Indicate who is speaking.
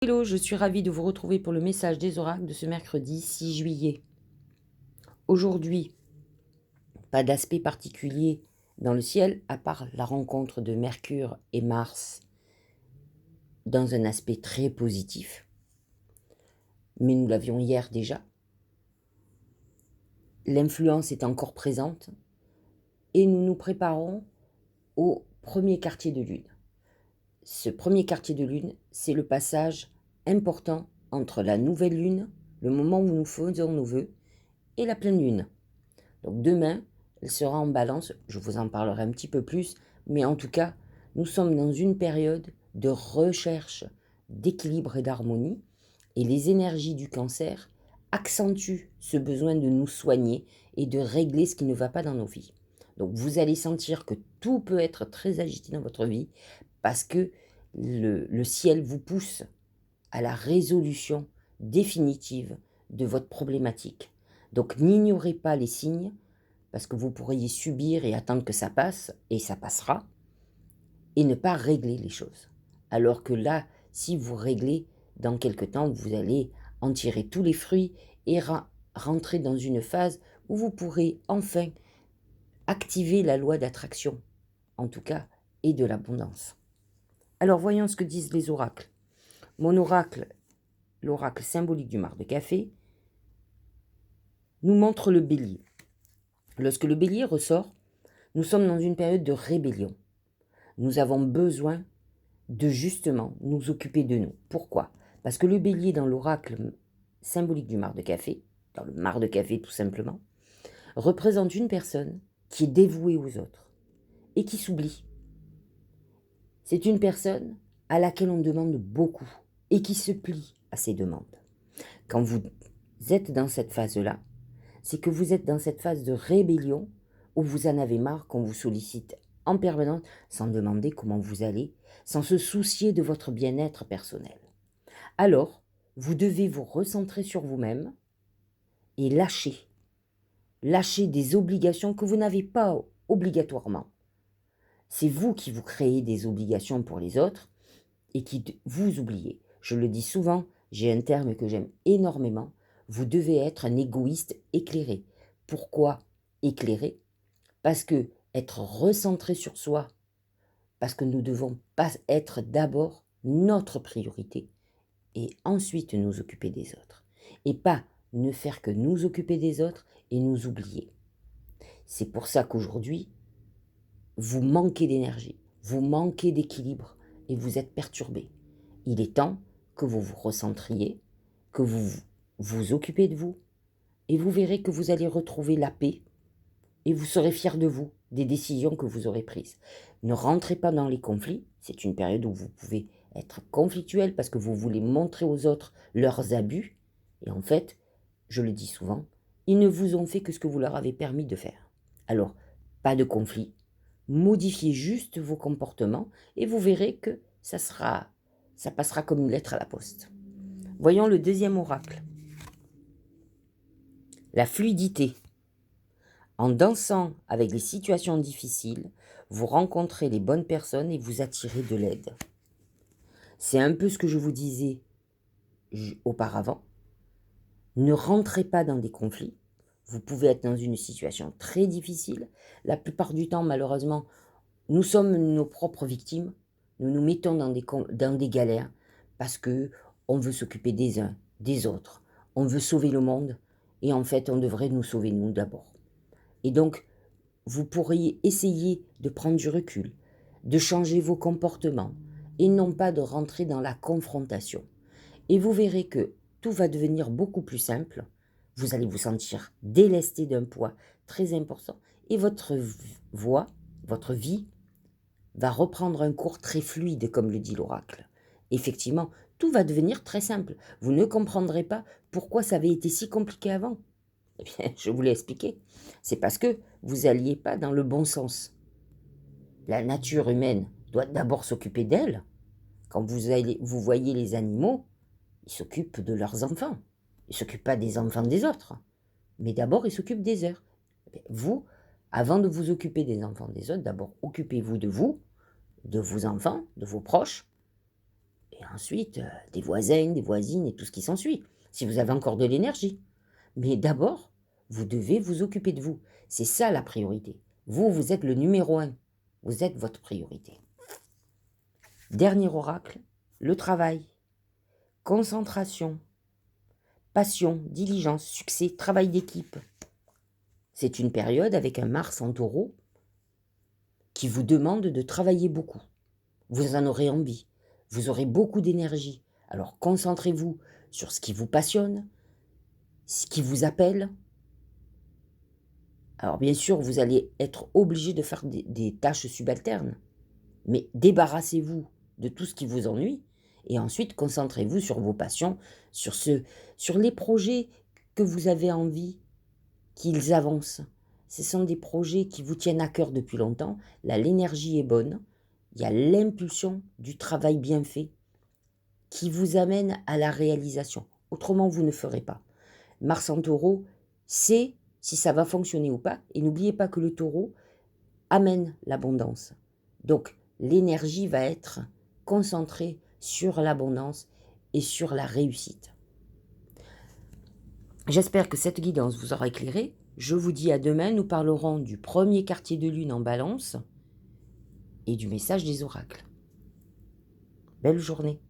Speaker 1: Hello, je suis ravie de vous retrouver pour le message des oracles de ce mercredi 6 juillet. Aujourd'hui, pas d'aspect particulier dans le ciel à part la rencontre de Mercure et Mars dans un aspect très positif. Mais nous l'avions hier déjà. L'influence est encore présente et nous nous préparons au premier quartier de lune. Ce premier quartier de lune, c'est le passage important entre la nouvelle lune, le moment où nous faisons nos vœux, et la pleine lune. Donc demain, elle sera en balance, je vous en parlerai un petit peu plus, mais en tout cas, nous sommes dans une période de recherche d'équilibre et d'harmonie, et les énergies du cancer accentuent ce besoin de nous soigner et de régler ce qui ne va pas dans nos vies. Donc vous allez sentir que tout peut être très agité dans votre vie, parce que le ciel vous pousse à la résolution définitive de votre problématique. Donc n'ignorez pas les signes, parce que vous pourriez subir et attendre que ça passe, et ça passera, et ne pas régler les choses. Alors que là, si vous réglez, dans quelque temps, vous allez en tirer tous les fruits et rentrer dans une phase où vous pourrez enfin activer la loi d'attraction, en tout cas, et de l'abondance. Alors voyons ce que disent les oracles. Mon oracle, l'oracle symbolique du mar de café, nous montre le bélier. Lorsque le bélier ressort, nous sommes dans une période de rébellion. Nous avons besoin de justement nous occuper de nous. Pourquoi? Parce que le bélier dans l'oracle symbolique du mar de café, dans le mar de café tout simplement, représente une personne qui est dévouée aux autres et qui s'oublie. C'est une personne à laquelle on demande beaucoup et qui se plie à ses demandes. Quand vous êtes dans cette phase-là, c'est que vous êtes dans cette phase de rébellion où vous en avez marre qu'on vous sollicite en permanence sans demander comment vous allez, sans se soucier de votre bien-être personnel. Alors, vous devez vous recentrer sur vous-même et lâcher des obligations que vous n'avez pas obligatoirement. C'est vous qui vous créez des obligations pour les autres et qui vous oubliez. Je le dis souvent, j'ai un terme que j'aime énormément, vous devez être un égoïste éclairé. Pourquoi éclairé? Parce que être recentré sur soi, parce que nous devons pas être d'abord notre priorité et ensuite nous occuper des autres. Et pas ne faire que nous occuper des autres et nous oublier. C'est pour ça qu'aujourd'hui, vous manquez d'énergie, vous manquez d'équilibre et vous êtes perturbé. Il est temps que vous vous recentriez, que vous vous occupez de vous et vous verrez que vous allez retrouver la paix et vous serez fiers de vous, des décisions que vous aurez prises. Ne rentrez pas dans les conflits, c'est une période où vous pouvez être conflictuel parce que vous voulez montrer aux autres leurs abus et en fait, je le dis souvent, ils ne vous ont fait que ce que vous leur avez permis de faire. Alors, pas de conflit, modifiez juste vos comportements et vous verrez que ça passera comme une lettre à la poste. Voyons le deuxième oracle. La fluidité. En dansant avec les situations difficiles, vous rencontrez les bonnes personnes et vous attirez de l'aide. C'est un peu ce que je vous disais auparavant. Ne rentrez pas dans des conflits. Vous pouvez être dans une situation très difficile. La plupart du temps, malheureusement, nous sommes nos propres victimes. Nous nous mettons dans des galères parce que on veut s'occuper des uns, des autres. On veut sauver le monde et en fait, on devrait nous sauver nous d'abord. Et donc, vous pourriez essayer de prendre du recul, de changer vos comportements et non pas de rentrer dans la confrontation. Et vous verrez que tout va devenir beaucoup plus simple. Vous allez vous sentir délesté d'un poids très important et votre voix, votre vie va reprendre un cours très fluide, comme le dit l'oracle. Effectivement, tout va devenir très simple. Vous ne comprendrez pas pourquoi ça avait été si compliqué avant. Eh bien, je vous l'ai expliqué. C'est parce que vous n'alliez pas dans le bon sens. La nature humaine doit d'abord s'occuper d'elle. Quand vous voyez les animaux, ils s'occupent de leurs enfants. Ils ne s'occupent pas des enfants des autres. Mais d'abord, ils s'occupent des leurs. Vous, avant de vous occuper des enfants des autres, d'abord occupez-vous de vous, de vos enfants, de vos proches, et ensuite, des voisins, des voisines et tout ce qui s'ensuit, si vous avez encore de l'énergie. Mais d'abord, vous devez vous occuper de vous. C'est ça la priorité. Vous, vous êtes le numéro un. Vous êtes votre priorité. Dernier oracle, le travail, concentration, passion, diligence, succès, travail d'équipe. C'est une période avec un Mars en Taureau qui vous demande de travailler beaucoup. Vous en aurez envie. Vous aurez beaucoup d'énergie. Alors concentrez-vous sur ce qui vous passionne, ce qui vous appelle. Alors bien sûr, vous allez être obligé de faire des tâches subalternes, mais débarrassez-vous de tout ce qui vous ennuie et ensuite concentrez-vous sur vos passions, sur les projets que vous avez envie qu'ils avancent. Ce sont des projets qui vous tiennent à cœur depuis longtemps. Là, l'énergie est bonne. Il y a l'impulsion du travail bien fait qui vous amène à la réalisation. Autrement, vous ne ferez pas. Mars en Taureau, c'est si ça va fonctionner ou pas. Et n'oubliez pas que le Taureau amène l'abondance. Donc, l'énergie va être concentrée sur l'abondance et sur la réussite. J'espère que cette guidance vous aura éclairé. Je vous dis à demain, nous parlerons du premier quartier de lune en Balance et du message des oracles. Belle journée.